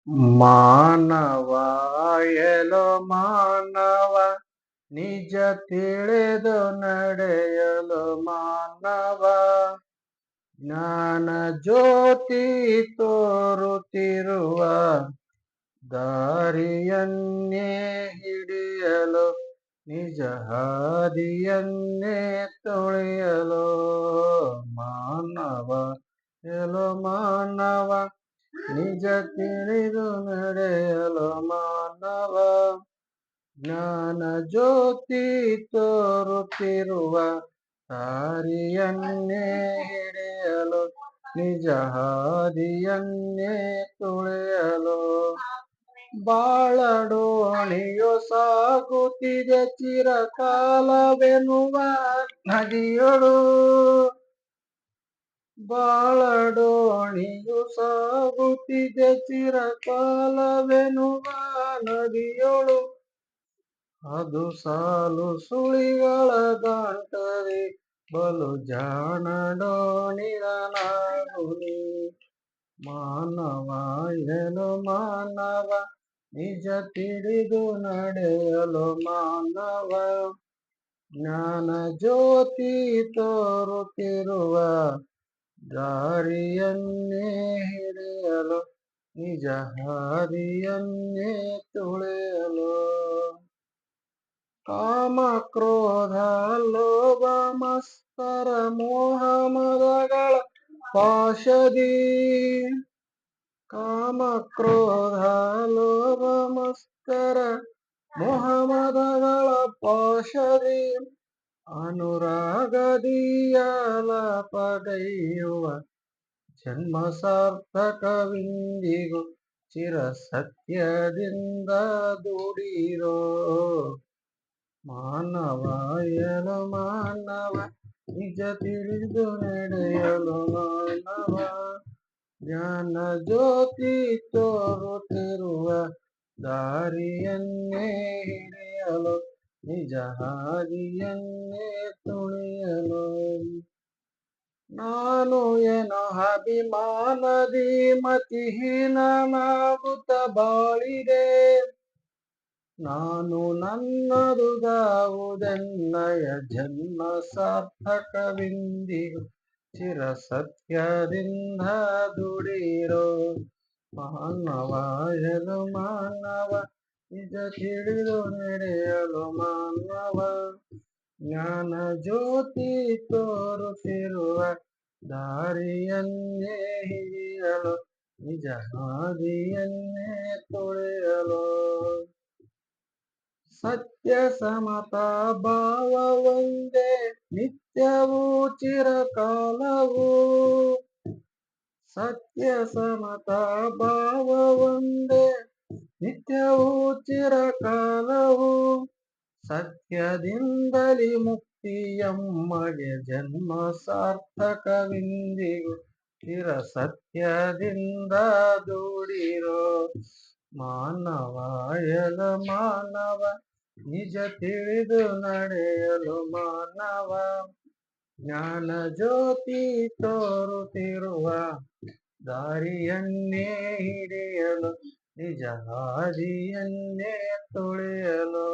ಮಾನವ ಎಲೋ ಮಾನವ ನಿಜ ತಿಳಿದು ನಡೆಯಲು ಮಾನವ ಜ್ಞಾನ ಜ್ಯೋತಿ ತೋರುತ್ತಿರುವ ದಾರಿಯನ್ನೇ ಹಿಡಿಯಲು ನಿಜ ಹಾದಿಯನ್ನೇ ತುಳಿಯಲು ಮಾನವ ಎಲೋ ಮಾನವ ನಿಜ ತಿಳಿದು ನಡೆಯಲು ಮಾನವ ಜ್ಞಾನ ಜ್ಯೋತಿ ತೋರುತ್ತಿರುವ ದಾರಿಯನ್ನೇ ಹಿಡಿಯಲು ನಿಜ ಹಾದಿಯನ್ನೇ ತುಳಿಯಲು ಬಾಳಡೋಣಿಯು ಸಾಗುತ್ತಿದೆ ಚಿರಕಾಲವೆನ್ನುವ ನದಿಯೊಳು ಬಾಳಡೋಣಿಯು ಸಾಗುತ್ತಿದೆ ಚಿರಕಾಲವೆನ್ನುವ ನದಿಯೊಳು ಅದು ಸಾಲು ಸುಳಿಗಳ ದಾಟದೆ ಬಲು ಜಾಣ ಡೋಣಿಗನಾಗುನಿ ಮಾನವ ಎಲೋ ಮಾನವ ನಿಜ ತಿಳಿದು ನಡೆಯಲು ಮಾನವ ಜ್ಞಾನ ಜ್ಯೋತಿ ತೋರುತ್ತಿರುವ ದಾರಿಯನ್ನೇ ಹಿಡಿಯಲು ನಿಜ ಹಾದಿಯನ್ನೇ ತುಳಿಯಲು ಕಾಮ ಕ್ರೋಧ ಲೋಭ ಮತ್ಸರ ಮೋಹ ಮದಗಳ ಪಾಶದಿ ಕಾಮ ಕ್ರೋಧ ಲೋಭ ಮತ್ಸರ ಮೋಹ ಮದಗಳ ಪಾಶದಿ ಅನುರಾಗದಿಯಲಪಗೈಯುವ ಜನ್ಮ ಸಾರ್ಥಕವಿಂದಿಗೂ ಚಿರ ಸತ್ಯದಿಂದ ದುಡಿರೋ ಮಾನವ ಎಲೋ ಮಾನವ ನಿಜ ತಿಳಿದು ನಡೆಯಲು ಮಾನವ ಜ್ಞಾನ ಜ್ಯೋತಿ ತೋರುತ್ತಿರುವ ದಾರಿಯನ್ನೇ ಹಿಡಿಯಲು ನಿಜ ಹಾದಿಯನ್ನೇ ತುಳಿಯಲು ನಾನು ಏನೋ ಅಭಿಮಾನದಿ ಮತಿಹೀನನಾಗುತ್ತ ಬಾಳಿದೆ ನಾನು ನನ್ನದುಗಾವುದೆನ್ನಯ ಜನ್ಮ ಸಾರ್ಥಕವಿಂದಿಗೂ ಚಿರ ಸತ್ಯದಿಂದ ದುಡಿರೋ ಮಾನವ ಎಲೋ ಮಾನವ ನಿಜ ತಿಳಿದು ನಡೆಯಲು ಮಾನವ ಜ್ಞಾನ ಜ್ಯೋತಿ ತೋರುತ್ತಿರುವ ದಾರಿಯನ್ನೇ ಹಿಡಿಯಲು ನಿಜ ಹಾದಿಯನ್ನೇ ತುಳಿಯಲು ಸತ್ಯ ಸಮತಾ ಭಾವ ಒಂದೇ ನಿತ್ಯವೂ ಚಿರಕಾಲವು ಸತ್ಯ ಸಮತಾ ಭಾವ ಒಂದೇ ನಿತ್ಯವೂ ಚಿರಕಾಲವು ಸತ್ಯದಿಂದಲಿ ಮುಕ್ತಿಯಮ್ಮಗೆ ಜನ್ಮ ಸಾರ್ಥಕವಿಂದಿಗೂ ಚಿರ ಸತ್ಯದಿಂದ ದುಡಿರೋ ಮಾನವ ಎಲೋ ಮಾನವ ನಿಜ ತಿಳಿದು ನಡೆಯಲು ಮಾನವ ಜ್ಞಾನ ಜ್ಯೋತಿ ತೋರುತ್ತಿರುವ ದಾರಿಯನ್ನೇ ಹಿಡಿಯಲು ನಿಜ ಹಾದಿಯನ್ನೇ ತುಳಿಯಲು